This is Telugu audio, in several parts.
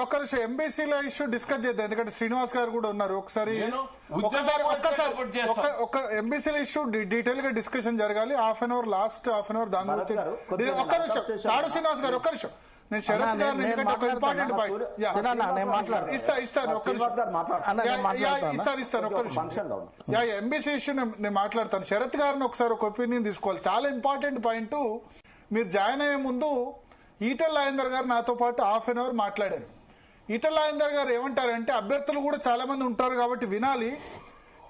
ఒక్క నిమిషం ఎంబీసీల ఇష్యూ డిస్కస్ చేద్దాం, ఎందుకంటే శ్రీనివాస్ గారు కూడా ఉన్నారు. ఒకసారి ఒక ఎంబీసీల ఇష్యూ డీటెయిల్ గా డిస్కషన్ జరగాలి. లాస్ట్ హాఫ్ అన్ అవర్ దాని గురించి. ఒక్క నిమిషం తాడు శ్రీనివాస్ గారు, ఒక్క నిమిషం. నేను శరత్ గారిని ఎందుకంటే ఒక ఇంపార్టెంట్ పాయింట్ ఇస్తాను. ఒక్క నిమిషం. ఎంబీసీ ఇష్యూ నేను మాట్లాడతాను. శరత్ గారిని ఒకసారి ఒక ఒపీనియన్ తీసుకోవాలి. చాలా ఇంపార్టెంట్ పాయింట్. మీరు జాయిన్ అయ్యే ముందు ఈటెల రాజేందర్ గారు నాతో పాటు హాఫ్ అన్ అవర్ మాట్లాడారు. ఈటెల రాజేందర్ గారు ఏమంటారంటే, అభ్యర్థులు కూడా చాలా మంది ఉంటారు కాబట్టి వినాలి.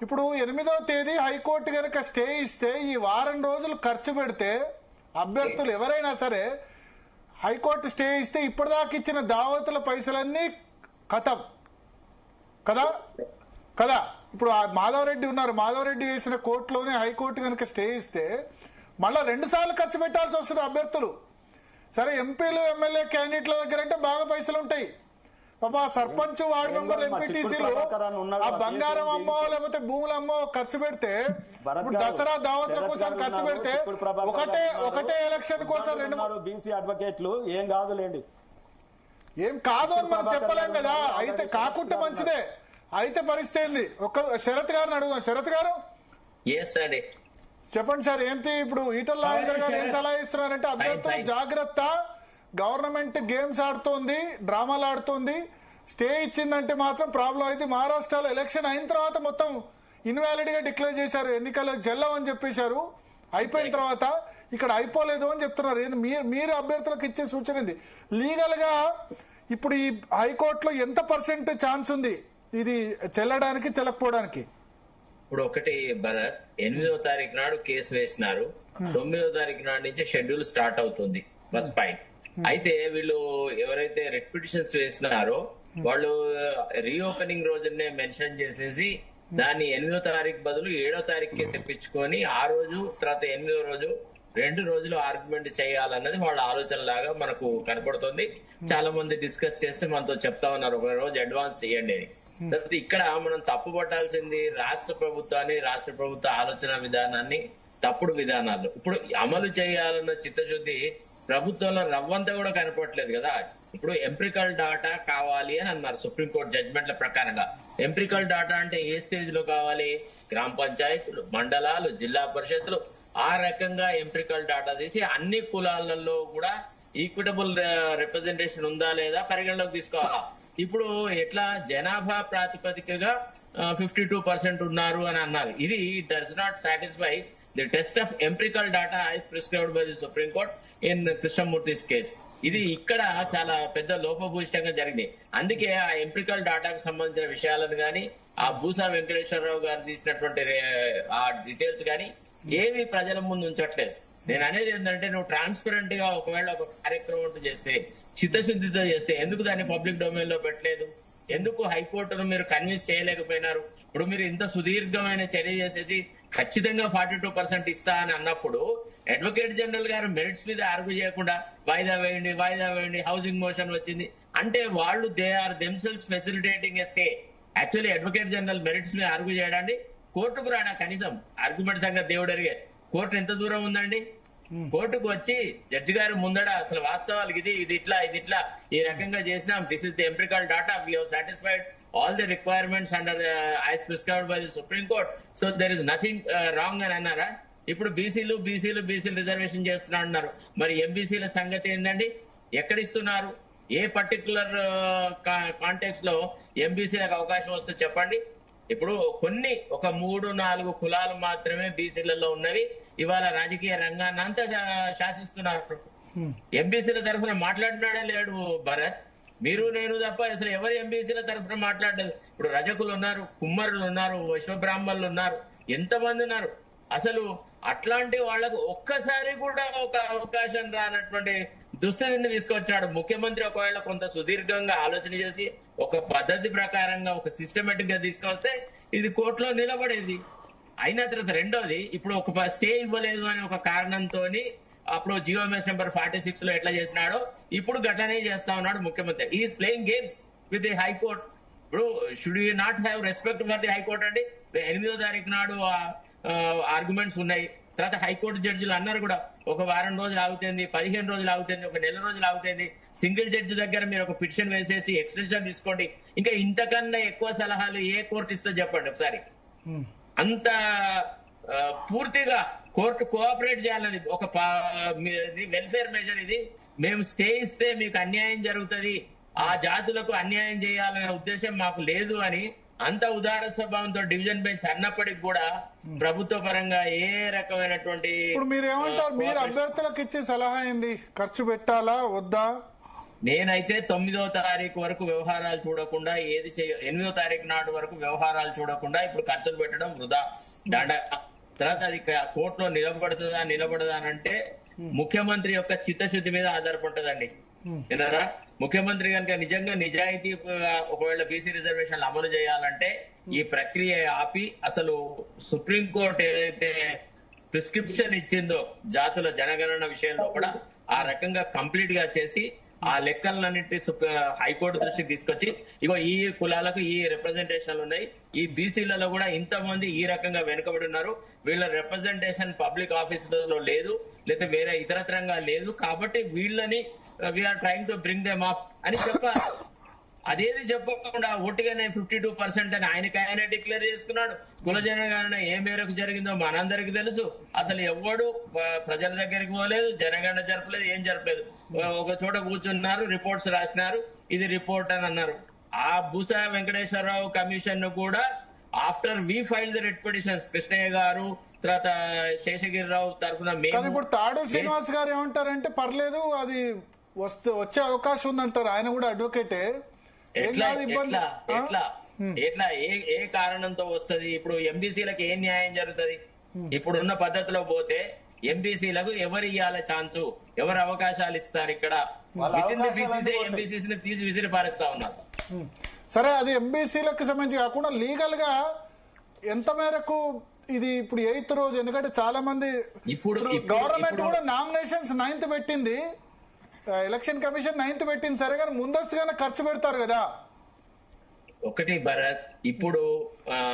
ఇప్పుడు 8వ తేదీ హైకోర్టు కనుక స్టే ఇస్తే ఈ వారం రోజులు ఖర్చు పెడితే అభ్యర్థులు ఎవరైనా సరే, హైకోర్టు స్టే ఇస్తే ఇప్పటిదాకా ఇచ్చిన దావతుల పైసలన్నీ ఖతం కదా. ఇప్పుడు మాధవరెడ్డి ఉన్నారు, మాధవరెడ్డి వేసిన కోర్టులోనే హైకోర్టు కనుక స్టే ఇస్తే మళ్ళా 2 సార్లు ఖర్చు పెట్టాల్సి వస్తుంది అభ్యర్థులు. సరే ఎంపీలు ఎమ్మెల్యే క్యాండిడేట్ల దగ్గర అంటే బాగా పైసలు ఉంటాయి. పాపా సర్పంచ్, వార్డు మెంబర్లు, ఎంపీటీసీలు ఆ బంగారం అమ్మో లేకపోతే భూములు అమ్మో ఖర్చు పెడితే, ఇప్పుడు దసరా దావత్ల కోసం ఖర్చు పెడితే ఒకటే ఎలక్షన్ కోసం 2 బీసీ అడ్వకేట్లు ఏం కాదులేండి, ఏం కాదు అని మనం చెప్పలేం కదా. అయితే కాకుంటే మంచిదే. అయితే పరిస్థితి ఏంది? ఒక్క శరత్ గారిని అడుగుదాం. శరత్ గారు చెప్పండి సార్. ఏంటి ఇప్పుడు ఈటెల రాజేందర్ గారు ఏం సలహా ఇస్తున్నారంటే, అభ్యర్థులు జాగ్రత్త, గవర్నమెంట్ గేమ్స్ ఆడుతోంది, డ్రామాలు ఆడుతోంది, స్టే ఇచ్చిందంటే మాత్రం ప్రాబ్లం అయితే. మహారాష్ట్రలో ఎలక్షన్ అయిన తర్వాత మొత్తం ఇన్వాలిడ్ గా డిక్లేర్ చేశారు, ఎన్నికల్లో జల్లవని చెప్పేశారు. అయిపోయిన తర్వాత ఇక్కడ అయిపోలేదు అని చెప్తున్నారు. మీరు అభ్యర్థులకు ఇచ్చే సూచన ఏంది? లీగల్ గా ఇప్పుడు ఈ హైకోర్టులో ఎంత % ఛాన్స్ ఉంది ఇది చెల్లడానికి చెల్లకపోవడానికి? ఇప్పుడు ఒకటి భరత్, 8వ తారీఖు నాడు కేసు వేసినారు, 9వ తారీఖు నాడు నుంచి షెడ్యూల్ స్టార్ట్ అవుతుంది. First point. అయితే వీళ్ళు ఎవరైతే రెడ్ పిటిషన్స్ వేసినారో వాళ్ళు రీఓపెనింగ్ రోజునే మెన్షన్ చేసేసి దాన్ని 8వ తారీఖు బదులు 7వ తారీఖుకే తెప్పించుకొని ఆ రోజు తర్వాత 8వ రోజు 2 రోజులు ఆర్గ్యుమెంట్ చేయాలన్నది వాళ్ళ ఆలోచన లాగా మనకు కనపడుతుంది. చాలా మంది డిస్కస్ చేస్తే మనతో చెప్తా ఉన్నారు ఒక రోజు అడ్వాన్స్ చేయండి అని. తర్వాత ఇక్కడ మనం తప్పు పట్టాల్సింది రాష్ట్ర ప్రభుత్వ ఆలోచన విధానాన్ని, తప్పుడు విధానాలు. ఇప్పుడు అమలు చేయాలన్న చిత్తశుద్ధి ప్రభుత్వంలో రవ్వంతా కూడా కనపడట్లేదు కదా. ఇప్పుడు ఎంప్రికల్ డాటా కావాలి అని అన్నారు సుప్రీంకోర్టు జడ్జిమెంట్ల ప్రకారంగా. ఎంప్రికల్ డాటా అంటే ఏ స్టేజ్ లో కావాలి? గ్రామ పంచాయతీలు, మండలాలు, జిల్లా పరిషత్తులు, ఆ రకంగా ఎంప్రికల్ డాటా తీసి అన్ని కులాలలో కూడా ఈక్విటబుల్ రిప్రజెంటేషన్ ఉందా లేదా పరిగణలోకి తీసుకోవాలా. ఇప్పుడు ఎట్లా జనాభా ప్రాతిపదికగా 52% ఉన్నారు అని అన్నారు. ఇది does not satisfy the test of empirical data as prescribed by the supreme court in Krishnamurthy's case. ఇది ఇక్కడ చాలా పెద్ద లోపభూయిష్టంగా జరిగింది. అందుకే ఆ ఎంప్రికల్ డాటాకు సంబంధించిన విషయాలను గాని, ఆ భూసా వెంకటేశ్వరరావు గారు తీసినటువంటి ఆ డీటెయిల్స్ గాని ఏవి ప్రజల ముందు ఉంచట్లేదు. నేను అనేది ఏంటంటే, నువ్వు ట్రాన్స్పరెంట్ గా ఒకవేళ ఒక కార్యక్రమం చేస్తే, చిత్తశుద్ధితో చేస్తే ఎందుకు దాన్ని పబ్లిక్ డొమైన్ లో పెట్టలేదు? ఎందుకు హైకోర్టును మీరు కన్విన్స్ చేయలేకపోయినారు? ఇప్పుడు మీరు ఇంత సుదీర్ఘమైన చర్య చేసేసి ఖచ్చితంగా 42% ఇస్తా అని అన్నప్పుడు అడ్వకేట్ జనరల్ గారు మెరిట్స్ మీద ఆర్గ్యూ చేయకుండా వాయిదా వేయండి, హౌసింగ్ మోషన్ వచ్చింది అంటే వాళ్ళు they are themselves facilitating a stay. Actually advocate general merits మీద ఆర్గ్యూ చేయడానికి కోర్టుకు రాడా? కనీసం ఆర్గ్యుమెంట్ సంగతి దేవుడు అడిగే. కోర్టు ఎంత దూరం ఉందండి? కోర్టుకు వచ్చి జడ్జి గారు ముందడ అసలు వాస్తవాలకు ఇది ఇట్లా ఈ రకంగా చేసినాం, this is the empirical data, we have satisfied all the requirements under as prescribed by the supreme court, so there is nothing wrong అని అన్నారా? ఇప్పుడు బీసీలు రిజర్వేషన్ చేస్తున్నా అన్నారు. మరి ఎంబీసీల సంగతి ఏందండి? ఎక్కడిస్తున్నారు? ఏ పర్టికులర్ కాంటెక్స్ట్ లో ఎంబీసీలకు అవకాశం వస్తే చెప్పండి. ఇప్పుడు ఒక 3-4 కులాలు మాత్రమే బీసీలలో ఉన్నవి ఇవాళ రాజకీయ రంగాన్ని అంతా శాసిస్తున్నారు. ఎంబీసీల తరఫున మాట్లాడినాడే లేడు భరత్. మీరు నేను తప్ప అసలు ఎవరు ఎంబీసీల తరఫున మాట్లాడలేదు. ఇప్పుడు రజకులు ఉన్నారు, కుమ్మరులు ఉన్నారు, విశ్వబ్రాహ్మణులు ఉన్నారు, ఎంతమంది ఉన్నారు. అసలు అట్లాంటి వాళ్లకు ఒక్కసారి కూడా ఒక అవకాశం రానటువంటి దుస్థితిని తీసుకొచ్చాడు ముఖ్యమంత్రి. ఒకవేళ కొంత సుదీర్ఘంగా ఆలోచన చేసి ఒక పద్ధతి ప్రకారంగా ఒక సిస్టమేటిక్ గా తీసుకొస్తే ఇది కోర్టులో నిలబడేది. అయిన తర్వాత రెండోది, ఇప్పుడు ఒక స్టే ఇవ్వలేదు అని ఒక కారణంతో అప్పుడు జియోఎంఎస్ నెంబర్ 46 లో ఎట్లా చేసినాడో ఇప్పుడు గట్లనే చేస్తా ఉన్నాడు ముఖ్యమంత్రి. Is playing games with the high court. ఇప్పుడు should you not have respect for the high court అండి? 8వ తారీఖు నాడు ఆర్గ్యుమెంట్స్ ఉన్నాయి. తర్వాత హైకోర్టు జడ్జిలు అన్నారు కూడా ఒక వారం రోజులు ఆగుతుంది, 15 రోజులు ఆగుతుంది, ఒక నెల రోజులు ఆగుతుంది, సింగిల్ జడ్జి దగ్గర మీరు ఒక పిటిషన్ వేసేసి ఎక్స్టెన్షన్ తీసుకోండి. ఇంకా ఇంతకన్నా ఎక్కువ సలహాలు ఏ కోర్టు ఇస్తో చెప్పండి ఒకసారి. అంత పూర్తిగా కోర్టు కోఆపరేట్ చేయాలన్నది ఒక వెల్ఫేర్ మెజర్. ఇది మేము స్టే ఇస్తే మీకు అన్యాయం జరుగుతుంది, ఆ జాతులకు అన్యాయం చేయాలనే ఉద్దేశం మాకు లేదు అని అంత ఉదార స్వభావంతో డివిజన్ బెంచ్ అన్నప్పటికి కూడా ప్రభుత్వ పరంగా ఏ రకమైనటువంటి ఇప్పుడు మీరు ఏమంటారు? మీరు అభ్యర్థులకు ఇచ్చే సలహా ఏంది? ఖర్చు పెట్టాలా వద్దా? నేనైతే 9వ తారీఖు వరకు వ్యవహారాలు చూడకుండా 8వ తారీఖు నాడు వరకు వ్యవహారాలు చూడకుండా ఇప్పుడు ఖర్చులు పెట్టడం వృధా దండ. తర్వాత అది కోర్టులో నిలబడదా అని అంటే ముఖ్యమంత్రి యొక్క చిత్తశుద్ధి మీద ఆధారపడుతుందండి. విన్నారా? ముఖ్యమంత్రి కనుక నిజంగా నిజాయితీగా ఒకవేళ బీసీ రిజర్వేషన్లు అమలు చేయాలంటే ఈ ప్రక్రియ ఆపి అసలు సుప్రీంకోర్టు ఏదైతే ప్రిస్క్రిప్షన్ ఇచ్చిందో జాతుల జనగణన విషయంలో కూడా ఆ రకంగా కంప్లీట్ గా చేసి ఆ లెక్కలన్నింటి హైకోర్టు దృష్టికి తీసుకొచ్చి ఇగో ఈ కులాలకు ఈ రిప్రజెంటేషన్లు ఉన్నాయి, ఈ బీసీలలో కూడా ఇంతమంది ఈ రకంగా వెనుకబడి ఉన్నారు, వీళ్ళ రిప్రజెంటేషన్ పబ్లిక్ ఆఫీసులలో లేదు, లేదా వేరే ఇతరత్రంగా లేదు, కాబట్టి వీళ్ళని we're trying to bring them up అని చెప్పాలి. అదేది చెప్పకుండా ఒట్టిగానే 52% అని ఆయనకైనా డిక్లేర్ చేసుకున్నాడు. కుల జనగణన ఏ మేరకు జరిగిందో మనందరికి తెలుసు. అసలు ఎవడు ప్రజల దగ్గరికి పోలేదు, జనగణన జరపలేదు, ఏం జరపలేదు. ఒక చోట కూర్చున్నారు, రిపోర్ట్స్ రాసినారు, ఇది రిపోర్ట్ అని అన్నారు. ఆ బూసా వెంకటేశ్వరరావు కమిషన్ ను కూడా after we file the writ petitions Krishnaiah గారు తర్వాత శేషగిరిరావు తరఫున కానీ ఇప్పుడు తాడు శ్రీనివాస్ గారు ఏమంటారంటే పర్లేదు, అది వచ్చే అవకాశం ఉందంటారు. ఆయన కూడా అడ్వకేటే. ఎట్లా ఏ కారణంతో వస్తది? ఇప్పుడు ఎంబీసీలకు ఏం న్యాయం జరుగుతుంది? ఇప్పుడున్న పద్ధతిలో పోతే ఎంబీసీలకు ఎవరు ఇవ్వాలి ఛాన్సు, ఎవరు అవకాశాలు ఇస్తారు? ఇక్కడ ఎంబీసీసీ తీసి విసిరి పారేస్తా ఉన్నారు. సరే, అది ఎంబీసీలకు సంబంధించి కాకుండా లీగల్ గా ఎంత మేరకు ఇది ఇప్పుడు 8th రోజు, ఎందుకంటే చాలా మంది ఇప్పుడు గవర్నమెంట్ కూడా నామినేషన్స్ 9th పెట్టింది, ఎలక్షన్ కమిషన్ 9th పెట్టింది. సరే, కానీ ముందస్తుగానే ఖర్చు పెడతారు కదా. ఒకటి భరత్, ఇప్పుడు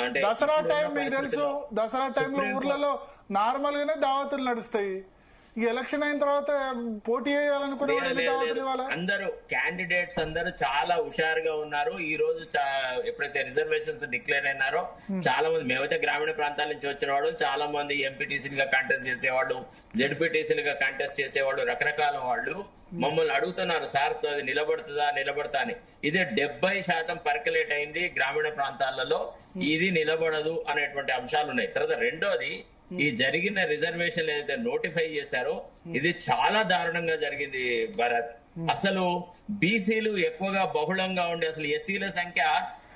అంటే దసరా టైం మీకు తెలుసు, దసరా టైంలో ఊర్లలో నార్మల్ గానే దావతులు నడుస్తాయి. ఈ ఎలక్షన్ అయిన తర్వాత పోటీ చేయాలనుకునే అందరూ క్యాండిడేట్స్ అందరూ చాలా హుషారుగా ఉన్నారు. ఈ రోజు ఎప్పుడైతే రిజర్వేషన్స్ డిక్లేర్ అయినారో చాలా మంది, మేమైతే గ్రామీణ ప్రాంతాల నుంచి వచ్చిన వాళ్ళు చాలా మంది ఎంపీటీసీలుగా కంటెస్ట్ చేసేవాళ్ళు, జెడ్పీటీసీలుగా కంటెస్ట్ చేసేవాళ్ళు, రకరకాల వాళ్ళు మమ్మల్ని అడుగుతున్నారు, సార్ అది నిలబడతా అని. ఇదే 70% పర్కలేట్ అయింది గ్రామీణ ప్రాంతాలలో, ఇది నిలబడదు అనేటువంటి అంశాలు ఉన్నాయి. తర్వాత రెండోది, ఈ జరిగిన రిజర్వేషన్ ఏదైతే నోటిఫై చేశారో ఇది చాలా దారుణంగా జరిగింది భరత్. అసలు బీసీలు ఎక్కువగా బహుళంగా ఉండే, అసలు ఎస్సీల సంఖ్య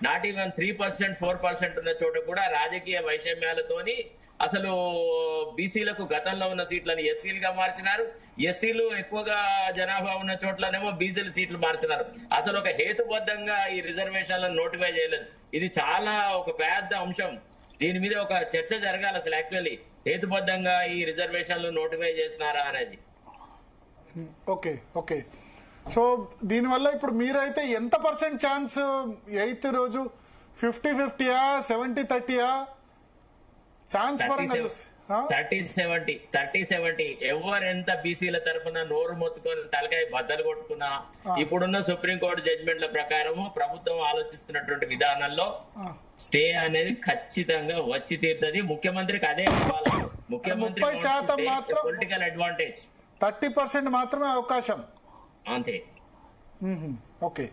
నాట్ ఈవెన్ 3%, 4% ఉన్న చోట కూడా రాజకీయ వైషమ్యాలతోని అసలు బీసీలకు గతంలో ఉన్న సీట్లను ఎస్సీలుగా మార్చినారు, ఎస్సీలు ఎక్కువగా జనాభా ఉన్న చోట్లనేమో బీసీలు సీట్లు మార్చినారు. అసలు ఒక హేతుబద్ధంగా ఈ రిజర్వేషన్లను నోటిఫై చేయలేదు. ఇది చాలా ఒక పెద్ద అంశం. దీని మీద ఒక చర్చ జరగాలి. అసలు యాక్చువల్లీ హేతుబద్ధంగా ఈ రిజర్వేషన్లు నోటిఫై చేసినారా అనేది. ఓకే. సో దీనివల్ల ఇప్పుడు మీరైతే ఎంత % ఛాన్స్ 8th రోజు? 50-50యా, 70-30యా ఛాన్స్ పరంగా? 30-70 ఎవరెంత బీసీల తరఫున నోరు మొత్తుకొని తలకాయ బద్దలు కొట్టుకున్నా ఇప్పుడున్న సుప్రీంకోర్టు జడ్జిమెంట్ల ప్రకారము ప్రభుత్వం ఆలోచిస్తున్నటువంటి విధానంలో స్టే అనేది ఖచ్చితంగా వచ్చి తీరుతుంది. ముఖ్యమంత్రికి అదే కావాలి. ముఖ్యమంత్రి 30% మాత్రం పొలిటికల్ అడ్వాంటేజ్, 30% మాత్రమే అవకాశం అంతే. ఓకే.